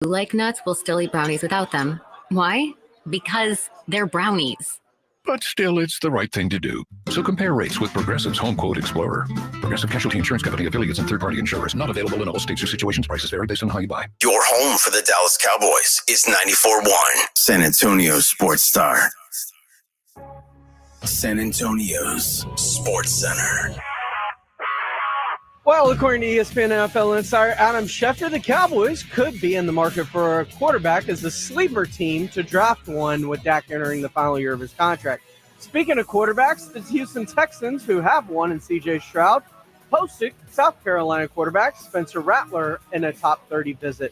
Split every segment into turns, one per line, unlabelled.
who like nuts will still eat brownies without them. Why? Because they're brownies.
But still, it's the right thing to do. So compare rates with Progressive's Home Quote Explorer. Progressive Casualty Insurance Company, affiliates, and third-party insurers. Not available in all states or situations. Prices vary based on how you buy.
Your home for the Dallas Cowboys is 94.1 San Antonio Sports Star. San Antonio's Sports Center.
Well, according to ESPN NFL insider Adam Schefter, the Cowboys could be in the market for a quarterback as the sleeper team to draft one, with Dak entering the final year of his contract. Speaking of quarterbacks, the Houston Texans, who have one in C.J. Stroud, hosted South Carolina quarterback Spencer Rattler in a top 30 visit.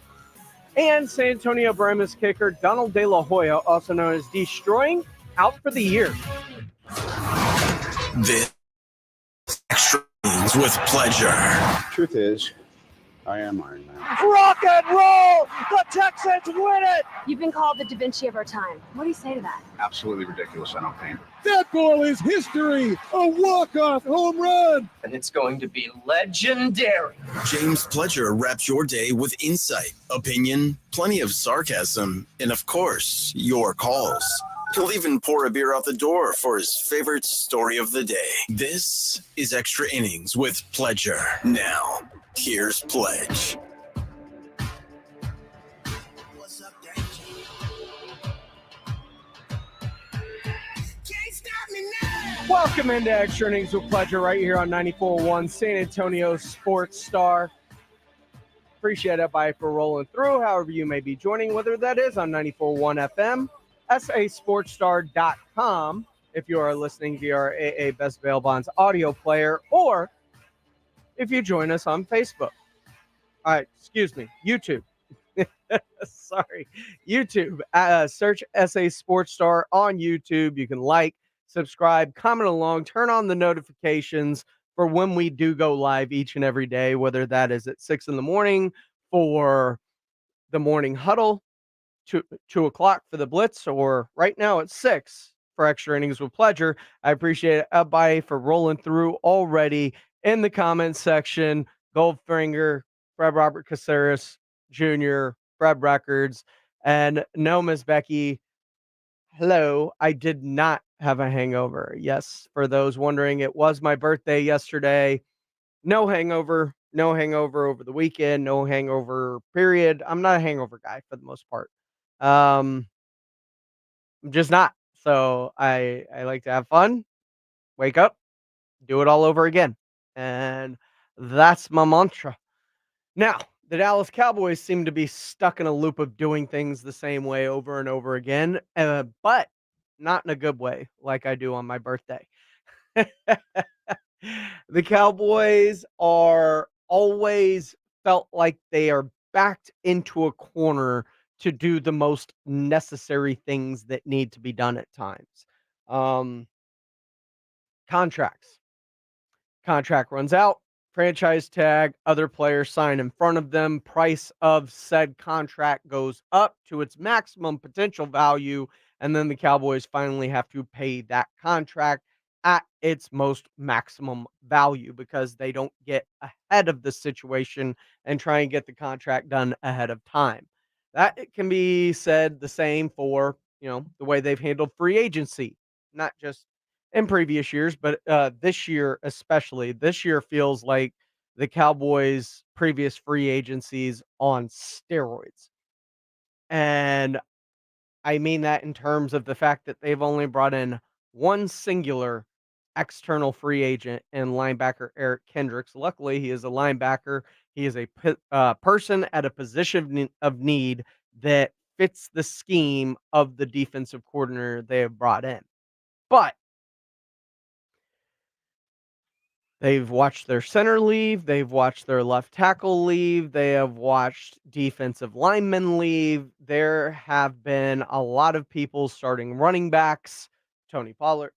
And San Antonio Brahmas kicker Donald De La Hoya, also known as Destroying, out for the year.
This extra innings with pleasure.
Truth is, I am Iron Man.
Rock and roll! The Texans win it!
You've been called the Da Vinci of our time. What do you say to that?
Absolutely ridiculous. I don't paint.
That ball is history. A walk-off home run.
And it's going to be legendary.
James Pledger wraps your day with insight, opinion, plenty of sarcasm, and of course, your calls. He'll even pour a beer out the door for his favorite story of the day. This is Extra Innings with Pledger. Now, here's Pledge. What's up,
Welcome into Extra Innings with Pleasure right here on 94.1 San Antonio Sports Star. Appreciate everybody for rolling through, however you may be joining, whether that is on 94.1 FM, sasportstar.com, if you are listening via our AA Best Bail Bonds audio player, or if you join us on Facebook. All right, excuse me, YouTube. Sorry, YouTube. Search SA Sports Star on YouTube. You can like, subscribe, comment along, turn on the notifications for when we do go live each and every day, whether that is at 6 in the morning for the morning huddle, 2 o'clock for the blitz, or right now at 6 for Extra Innings with Pleasure. I appreciate everybody for rolling through already in the comments section. Goldfinger, Fred Robert Caceres Jr., Fred Records, and no, Miss Becky. Hello, I did not have a hangover. Yes, for those wondering, it was my birthday yesterday. No hangover over the weekend, no hangover, period. I'm not a hangover guy for the most part. I'm just not. So I like to have fun, wake up, do it all over again. And that's my mantra. Now, the Dallas Cowboys seem to be stuck in a loop of doing things the same way over and over again, but not in a good way like I do on my birthday. The Cowboys are always felt like they are backed into a corner to do the most necessary things that need to be done at times. Contracts. Contract runs out, franchise tag, other players sign in front of them, price of said contract goes up to its maximum potential value, and then the Cowboys finally have to pay that contract at its most maximum value because they don't get ahead of the situation and try and get the contract done ahead of time. That can be said the same for, the way they've handled free agency, not just in previous years, but this year especially. This year feels like the Cowboys' previous free agencies on steroids. And I mean that in terms of the fact that they've only brought in one singular external free agent in linebacker Eric Kendricks. Luckily, he is a linebacker. He is a person at a position of need that fits the scheme of the defensive coordinator they have brought in. But they've watched their center leave. They've watched their left tackle leave. They have watched defensive linemen leave. There have been a lot of people starting running backs. Tony Pollard,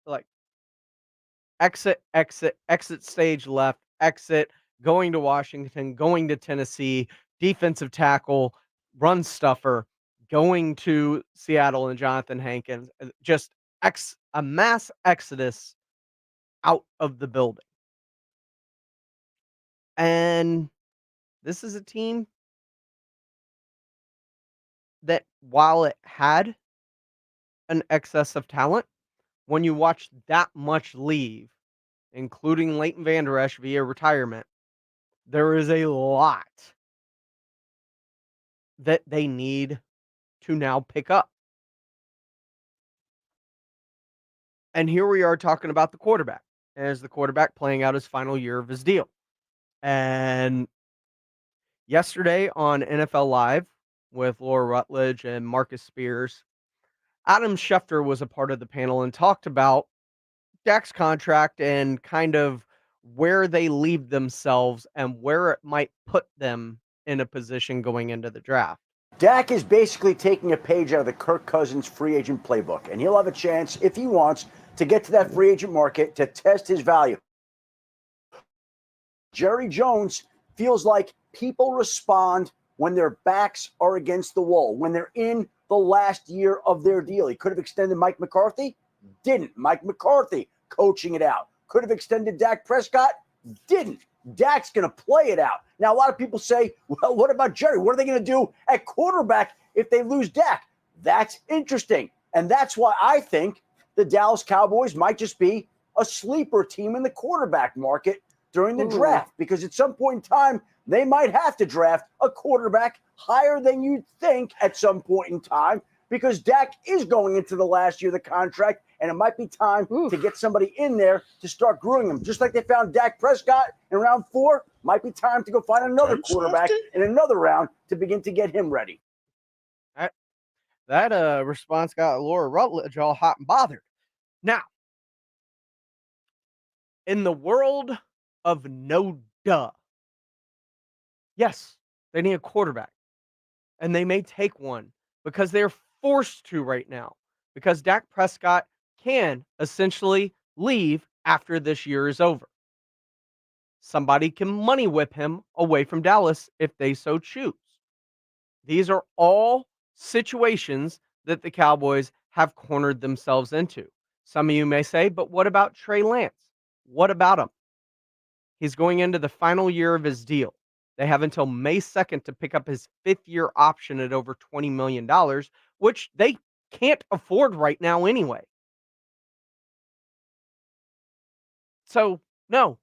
exit, stage left, exit, going to Washington, going to Tennessee, defensive tackle, run stuffer, going to Seattle and Jonathan Hankins. Just a mass exodus out of the building. And this is a team that while it had an excess of talent, when you watch that much leave, including Leighton Vander Esch via retirement, there is a lot that they need to now pick up. And here we are talking about the quarterback, as the quarterback playing out his final year of his deal. And yesterday on NFL Live with Laura Rutledge and Marcus Spears, Adam Schefter was a part of the panel and talked about Dak's contract and kind of where they leave themselves and where it might put them in a position going into the draft.
Dak is basically taking a page out of the Kirk Cousins free agent playbook, and he'll have a chance, if he wants, to get to that free agent market to test his value. Jerry Jones feels like people respond when their backs are against the wall, when they're in the last year of their deal. He could have extended Mike McCarthy, didn't. Mike McCarthy coaching it out. Could have extended Dak Prescott, didn't. Dak's going to play it out. Now, a lot of people say, well, what about Jerry? What are they going to do at quarterback if they lose Dak? That's interesting. And that's why I think the Dallas Cowboys might just be a sleeper team in the quarterback market during the draft, because at some point in time, they might have to draft a quarterback higher than you'd think at some point in time, because Dak is going into the last year of the contract, and it might be time to get somebody in there to start grooming him. Just like they found Dak Prescott in round 4, might be time to go find another quarterback in another round to begin to get him ready.
That response got Laura Rutledge all hot and bothered. Now, in the world of no duh, yes, they need a quarterback, and they may take one because they're forced to right now, because Dak Prescott can essentially leave after this year is over. Somebody can money whip him away from Dallas if they so choose. These are all situations that the Cowboys have cornered themselves into. Some of you may say, but what about Trey Lance? What about him? He's going into the final year of his deal. They have until May 2nd to pick up his 5th-year option at over $20 million, which they can't afford right now anyway. So, no,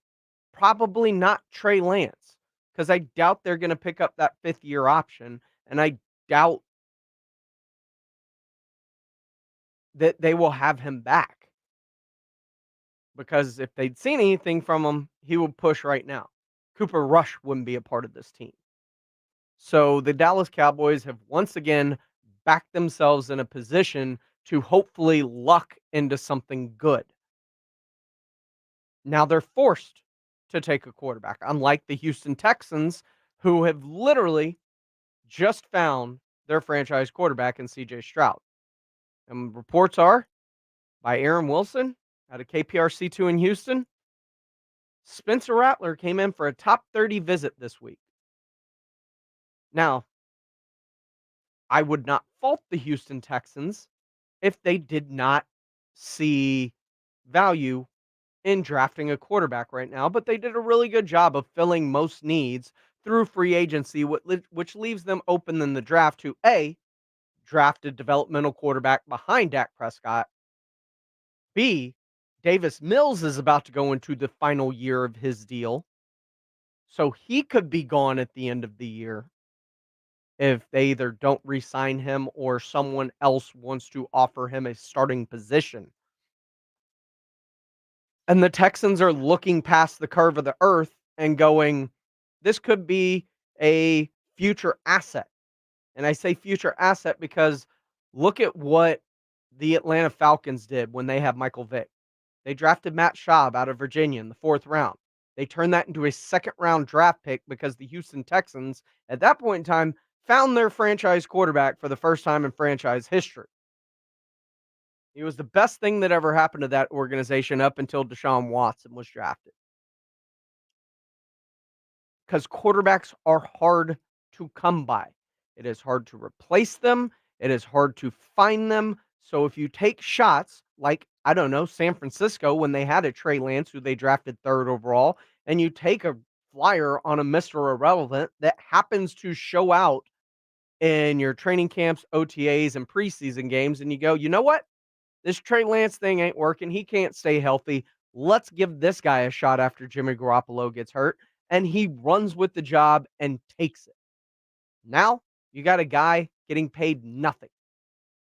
probably not Trey Lance, because I doubt they're going to pick up that 5th-year option, and I doubt that they will have him back. Because if they'd seen anything from him, he would push right now. Cooper Rush wouldn't be a part of this team. So the Dallas Cowboys have once again backed themselves in a position to hopefully luck into something good. Now they're forced to take a quarterback, unlike the Houston Texans, who have literally just found their franchise quarterback in CJ Stroud. And reports are by Aaron Wilson out of KPRC2 in Houston, Spencer Rattler came in for a top 30 visit this week. Now, I would not fault the Houston Texans if they did not see value in drafting a quarterback right now, but they did a really good job of filling most needs through free agency, which leaves them open in the draft to A, draft a developmental quarterback behind Dak Prescott, B, Davis Mills is about to go into the final year of his deal, so he could be gone at the end of the year if they either don't re-sign him or someone else wants to offer him a starting position. And the Texans are looking past the curve of the earth and going, this could be a future asset. And I say future asset because look at what the Atlanta Falcons did when they have Michael Vick. They drafted Matt Schaub out of Virginia in the 4th round. They turned that into a 2nd-round draft pick because the Houston Texans, at that point in time, found their franchise quarterback for the first time in franchise history. He was the best thing that ever happened to that organization up until Deshaun Watson was drafted. Because quarterbacks are hard to come by. It is hard to replace them. It is hard to find them. So if you take shots like, I don't know, San Francisco when they had a Trey Lance who they drafted 3rd overall, and you take a flyer on a Mr. Irrelevant that happens to show out in your training camps, OTAs, and preseason games, and you go, you know what? This Trey Lance thing ain't working. He can't stay healthy. Let's give this guy a shot after Jimmy Garoppolo gets hurt. And he runs with the job and takes it. Now you got a guy getting paid nothing.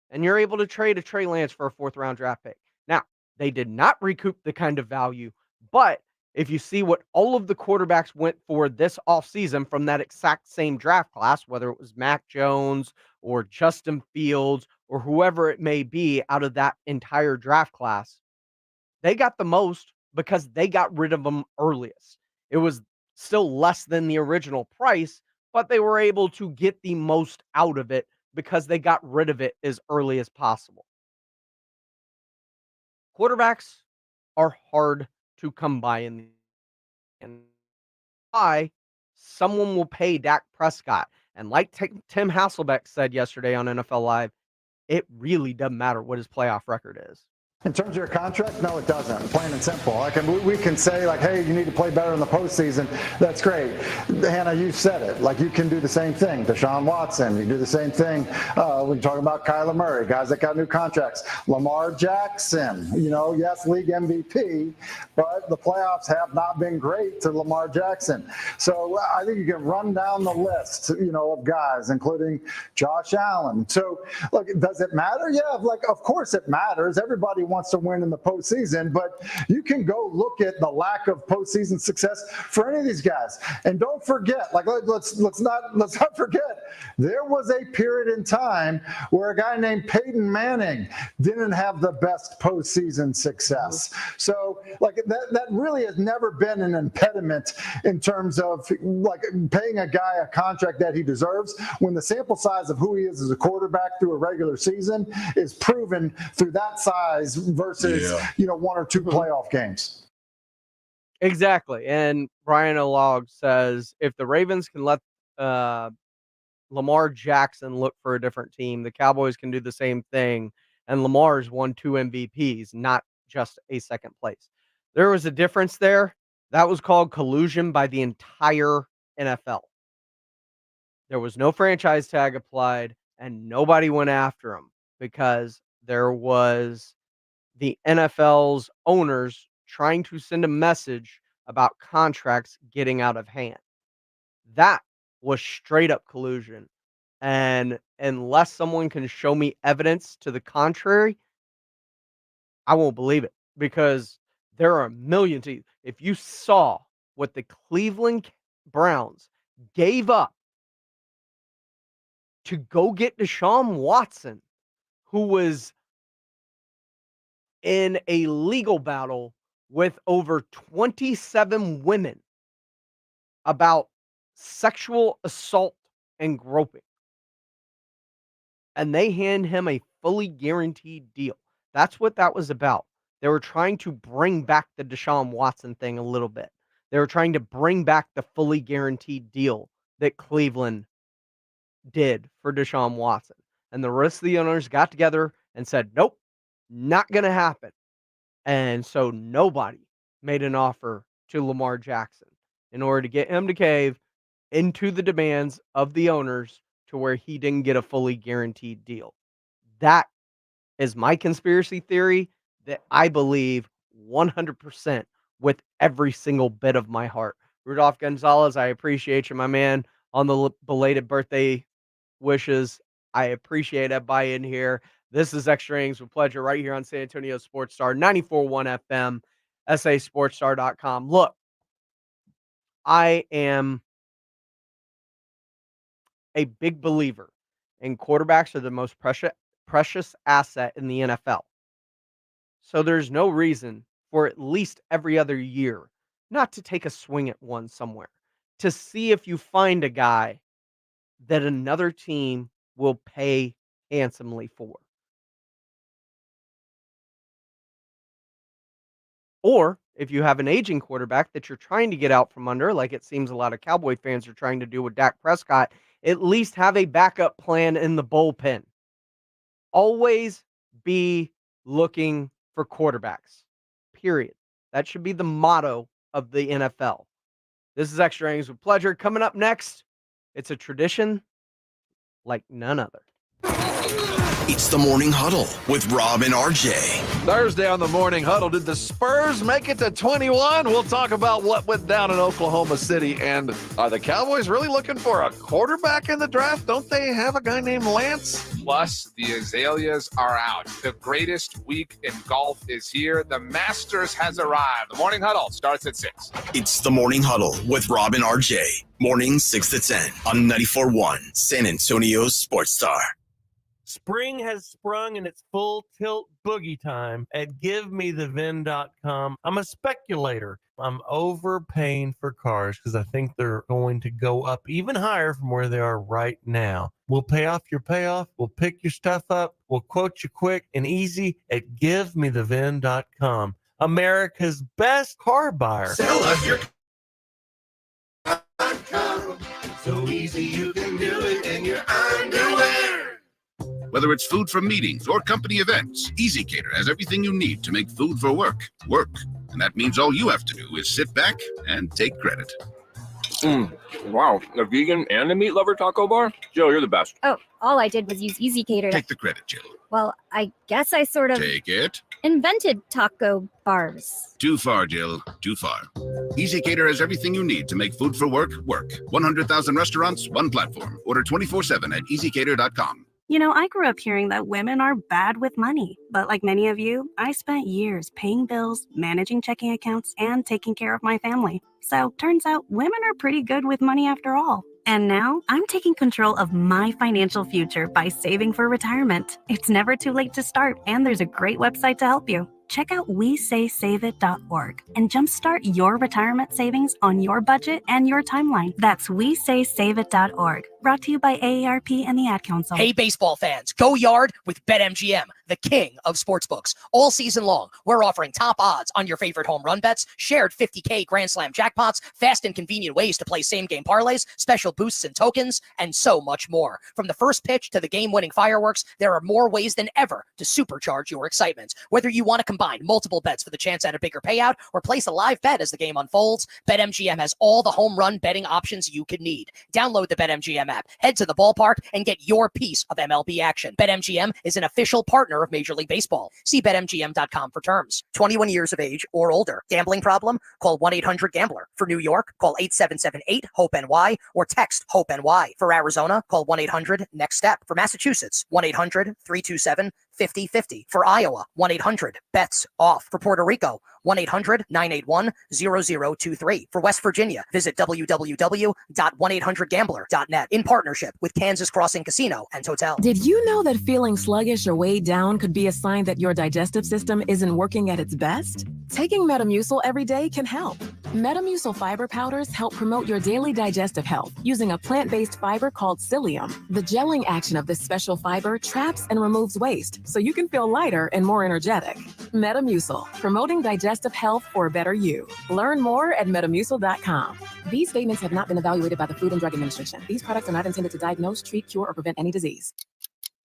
And you're able to trade a Trey Lance for a 4th-round draft pick. Now, they did not recoup the kind of value, but if you see what all of the quarterbacks went for this offseason from that exact same draft class, whether it was Mac Jones or Justin Fields or whoever it may be out of that entire draft class, they got the most because they got rid of them earliest. It was still less than the original price, but they were able to get the most out of it because they got rid of it as early as possible. Quarterbacks are hard to come by in the end. Why someone will pay Dak Prescott. And like Tim Hasselbeck said yesterday on NFL Live, it really doesn't matter what his playoff record is.
In terms of your contract, no, it doesn't. Plain and simple. Like we can say, like, hey, you need to play better in the postseason. That's great. Hannah, you said it. Like, you can do the same thing. Deshaun Watson, you do the same thing. We're talking about Kyler Murray, guys that got new contracts. Lamar Jackson, yes, league MVP, but the playoffs have not been great to Lamar Jackson. So I think you can run down the list, of guys, including Josh Allen. So, look, does it matter? Yeah, of course it matters. Everybody wants to win in the postseason, but you can go look at the lack of postseason success for any of these guys. And don't forget, let's not forget, there was a period in time where a guy named Peyton Manning didn't have the best postseason success. So that really has never been an impediment in terms of paying a guy a contract that he deserves when the sample size of who he is as a quarterback through a regular season is proven through that size versus 1 or 2 playoff games.
Exactly. And Brian O'Log says if the Ravens can let Lamar Jackson look for a different team, the Cowboys can do the same thing. And Lamar's won 2 MVPs, not just a second place. There was a difference there. That was called collusion by the entire NFL. There was no franchise tag applied, and nobody went after him because there was the NFL's owners trying to send a message about contracts getting out of hand. That was straight up collusion. And unless someone can show me evidence to the contrary, I won't believe it because there are a million teams. If you saw what the Cleveland Browns gave up to go get Deshaun Watson, who was in a legal battle with over 27 women about sexual assault and groping. And they hand him a fully guaranteed deal. That's what that was about. They were trying to bring back the Deshaun Watson thing a little bit. They were trying to bring back the fully guaranteed deal that Cleveland did for Deshaun Watson. And the rest of the owners got together and said, nope, not going to happen. And so nobody made an offer to Lamar Jackson in order to get him to cave into the demands of the owners to where he didn't get a fully guaranteed deal. That is my conspiracy theory that I believe 100% with every single bit of my heart. Rudolph Gonzalez, I appreciate you, my man, on the belated birthday wishes. I appreciate that buy-in here. This is Extra Innings with Pleasure right here on San Antonio Sports Star, 94.1 FM, sasportstar.com. Look, I am a big believer in quarterbacks are the most precious asset in the NFL. So there's no reason for at least every other year not to take a swing at one somewhere to see if you find a guy that another team will pay handsomely for. Or if you have an aging quarterback that you're trying to get out from under, like it seems a lot of Cowboy fans are trying to do with Dak Prescott, at least have a backup plan in the bullpen. Always be looking for quarterbacks, period. That should be the motto of the NFL. This is Extra Innings with Pleasure. Coming up next, it's a tradition like none other.
It's the Morning Huddle with Rob and RJ.
Thursday on the Morning Huddle, did the Spurs make it to 21? We'll talk about what went down in Oklahoma City. And are the Cowboys really looking for a quarterback in the draft? Don't they have a guy named Lance?
Plus, the Azaleas are out. The greatest week in golf is here. The Masters has arrived. The Morning Huddle starts at 6.
It's the Morning Huddle with Rob and RJ. Mornings 6 to 10 on 94.1 San Antonio's Sports Star.
Spring has sprung and it's full tilt boogie time at GiveMeTheVin.com. I'm a speculator. I'm overpaying for cars because I think they're going to go up even higher from where they are right now. We'll pay off your payoff. We'll pick your stuff up. We'll quote you quick and easy at GiveMeTheVin.com. America's best car buyer.
Sell us your so easy you can do it in your underwear.
Whether it's food for meetings or company events, EasyCater has everything you need to make food for work. And that means all you have to do is sit back and take credit.
Wow, a vegan and a meat lover taco bar? Jill, you're the best.
Oh, all I did was use EasyCater.
Take the credit, Jill.
Well, I guess I sort of
Take it.
invented taco bars.
Too far, Jill. Too far. EasyCater has everything you need to make food for work. 100,000 restaurants, one platform. Order 24/7 at EasyCater.com.
You know, I grew up hearing that women are bad with money. But like many of you, I spent years paying bills, managing checking accounts, and taking care of my family. So turns out women are pretty good with money after all. And now I'm taking control of my financial future by saving for retirement. It's never too late to start, and there's a great website to help you. Check out WeSaySaveIt.org and jumpstart your retirement savings on your budget and your timeline. That's WeSaySaveIt.org. Brought to you by AARP and the Ad Council.
Hey, baseball fans, go yard with BetMGM, the king of sportsbooks. All season long, we're offering top odds on your favorite home run bets, shared 50K Grand Slam jackpots, fast and convenient ways to play same-game parlays, special boosts and tokens, and so much more. From the first pitch to the game-winning fireworks, there are more ways than ever to supercharge your excitement. Whether you want to combine multiple bets for the chance at a bigger payout or place a live bet as the game unfolds, BetMGM has all the home run betting options you could need. Download the BetMGM app, head to the ballpark, and get your piece of MLB action. BetMGM is an official partner of Major League Baseball. See BetMGM.com for terms. 21 years of age or older. Gambling problem? Call 1-800-GAMBLER. For New York, call 877-8-HOPE-NY or text HOPE-NY. For Arizona, call 1-800-NEXT-STEP. For Massachusetts, 1-800-327-5050. For Iowa, 1-800-BETS-OFF. For Puerto Rico, 1-800-981-0023. For West Virginia, visit www.1800gambler.net in partnership with Kansas Crossing Casino and Hotel.
Did you know that feeling sluggish or weighed down could be a sign that your digestive system isn't working at its best? Taking Metamucil every day can help. Metamucil fiber powders help promote your daily digestive health using a plant-based fiber called psyllium. The gelling action of this special fiber traps and removes waste, so you can feel lighter and more energetic. Metamucil, promoting digestive health for a better you. Learn more at metamucil.com. These statements have not been evaluated by the Food and Drug Administration. These products are not intended to diagnose, treat, cure, or prevent any disease.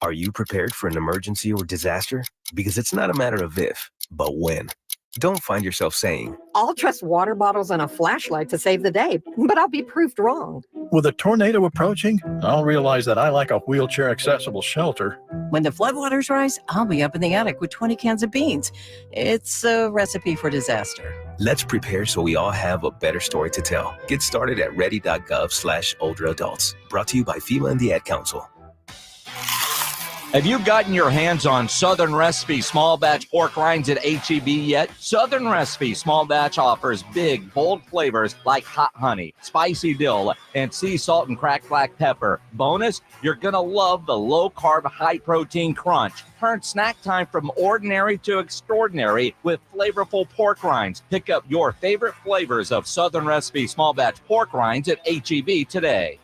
Are you prepared for an emergency or disaster? Because it's not a matter of if, but when. Don't find yourself saying,
I'll trust water bottles and a flashlight to save the day, but I'll be proved wrong.
With a tornado approaching, I'll realize that I like a wheelchair-accessible shelter.
When the floodwaters rise, I'll be up in the attic with 20 cans of beans. It's a recipe for disaster.
let's prepare so we all have a better story to tell. Get started at ready.gov/older adults. Brought to you by FEMA and the Ad Council.
Have you gotten your hands on Southern Recipe small batch pork rinds at H-E-B yet? Southern Recipe small batch offers big, bold flavors like hot honey, spicy dill, and sea salt and cracked black pepper. Bonus, you're going to love the low-carb, high-protein crunch. Turn snack time from ordinary to extraordinary with flavorful pork rinds. Pick up your favorite flavors of Southern Recipe small batch pork rinds at H-E-B today.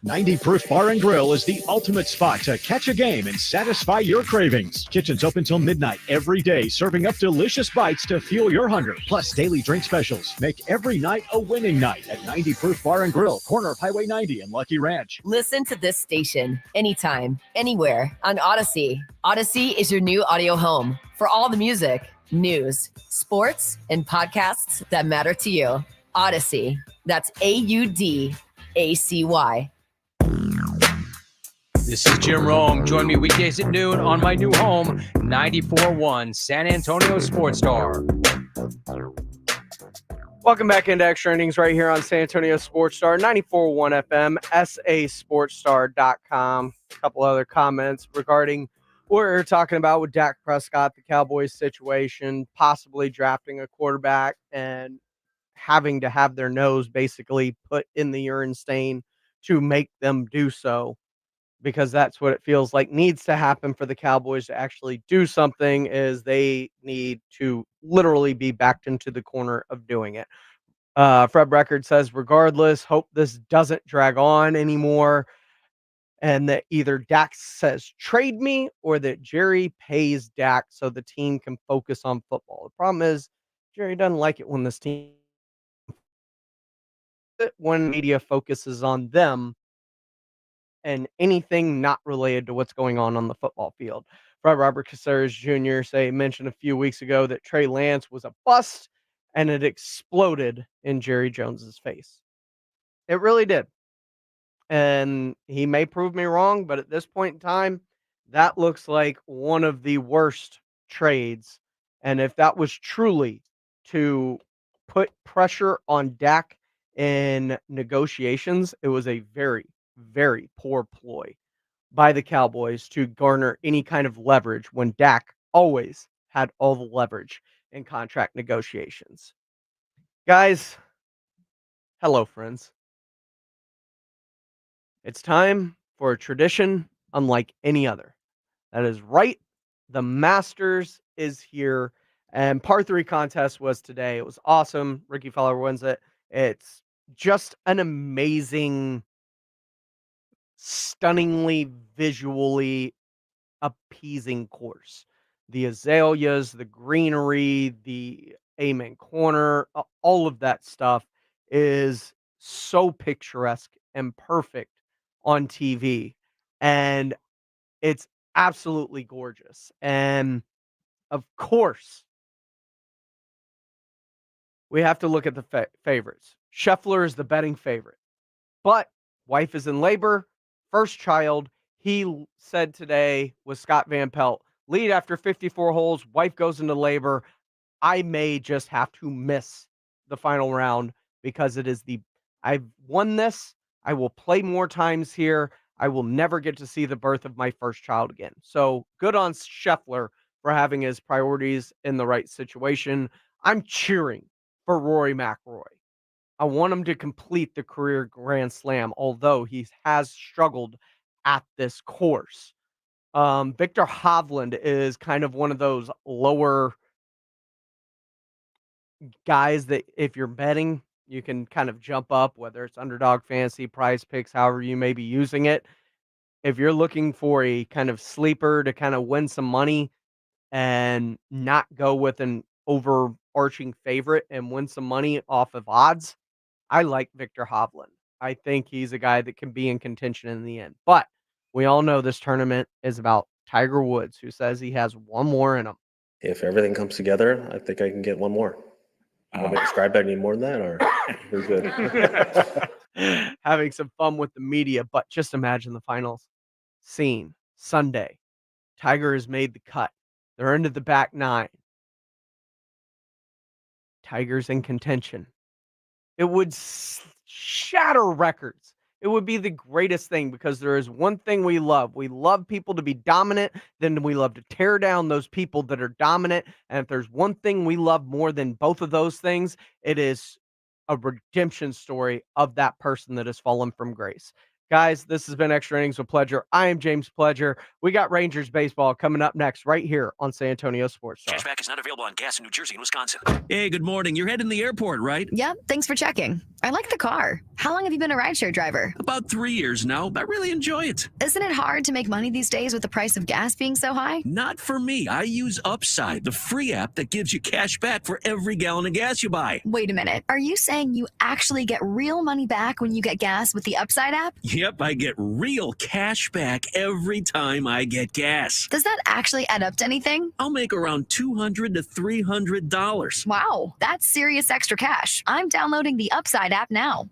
90 Proof Bar and Grill is the ultimate spot to catch a game and satisfy your cravings. Kitchen's open till midnight every day, serving up delicious bites to fuel your hunger. Plus daily drink specials. Make every night a winning night at 90 Proof Bar and Grill, corner of Highway 90 and Lucky Ranch.
Listen to this station anytime, anywhere on Odyssey. Odyssey is your new audio home for all the music, news, sports, and podcasts that matter to you. Odyssey. That's AUDACY.
This is Jim Rome. Join me weekdays at noon on my new home, 94.1 San Antonio Sports Star.
Welcome back into Extra Innings right here on San Antonio Sports Star, 94.1 FM, sasportsstar.com. A couple other comments regarding what we're talking about with Dak Prescott, the Cowboys situation, possibly drafting a quarterback and having to have their nose basically put in the urine stain to make them do so, because that's what it feels like needs to happen for the Cowboys to actually do something, is they need to literally be backed into the corner of doing it. Fred Record says, regardless, hope this doesn't drag on anymore and that either Dak says trade me or that Jerry pays Dak so the team can focus on football. The problem is Jerry doesn't like it when when media focuses on them and anything not related to what's going on the football field. Fred Robert Caceres Jr. mentioned a few weeks ago that Trey Lance was a bust, and it exploded in Jerry Jones's face. It really did. And he may prove me wrong, but at this point in time, that looks like one of the worst trades. And if that was truly to put pressure on Dak in negotiations, it was a very, very poor ploy by the Cowboys to garner any kind of leverage when Dak always had all the leverage in contract negotiations. Guys, hello, friends. It's time for a tradition unlike any other. That is right. The Masters is here, and par 3 contest was today. It was awesome. Ricky Fowler wins it. It's just an amazing, stunningly visually appeasing course. The azaleas, the greenery, the Amen Corner, all of that stuff is so picturesque and perfect on TV. And it's absolutely gorgeous. And of course, we have to look at the favorites. Scheffler is the betting favorite, but wife is in labor, first child. He said today with Scott Van Pelt, lead after 54 holes, wife goes into labor. I may just have to miss the final round because I've won this. I will play more times here. I will never get to see the birth of my first child again. So good on Scheffler for having his priorities in the right situation. I'm cheering for Rory McIlroy. I want him to complete the career Grand Slam, although he has struggled at this course. Victor Hovland is kind of one of those lower guys that if you're betting, you can kind of jump up, whether it's Underdog Fantasy, Prize Picks, however you may be using it. If you're looking for a kind of sleeper to kind of win some money and not go with an overarching favorite and win some money off of odds, I like Victor Hovland. I think he's a guy that can be in contention in the end. But we all know this tournament is about Tiger Woods, who says he has one more in him.
If everything comes together, I think I can get one more. Want me to describe that any more than that, or we're good?
Having some fun with the media, but just imagine the finals scene Sunday. Tiger has made the cut. They're into the back nine. Tiger's in contention. It would shatter records. It would be the greatest thing because there is one thing we love. We love people to be dominant. Then we love to tear down those people that are dominant. And if there's one thing we love more than both of those things, it is a redemption story of that person that has fallen from grace. Guys, this has been Extra Innings with Pledger. I am James Pledger. We got Rangers baseball coming up next right here on San Antonio Sports Star.
Cashback is not available on gas in New Jersey and Wisconsin.
Hey, good morning. You're heading to the airport, right?
Yep, thanks for checking. I like the car. How long have you been a rideshare driver?
About 3 years now. I really enjoy it.
Isn't it hard to make money these days with the price of gas being so high?
Not for me. I use Upside, the free app that gives you cash back for every gallon of gas you buy.
Wait a minute. Are you saying you actually get real money back when you get gas with the Upside app?
Yep, I get real cash back every time I get gas.
Does that actually add up to anything?
I'll make around $200 to $300.
Wow, that's serious extra cash. I'm downloading the Upside app now.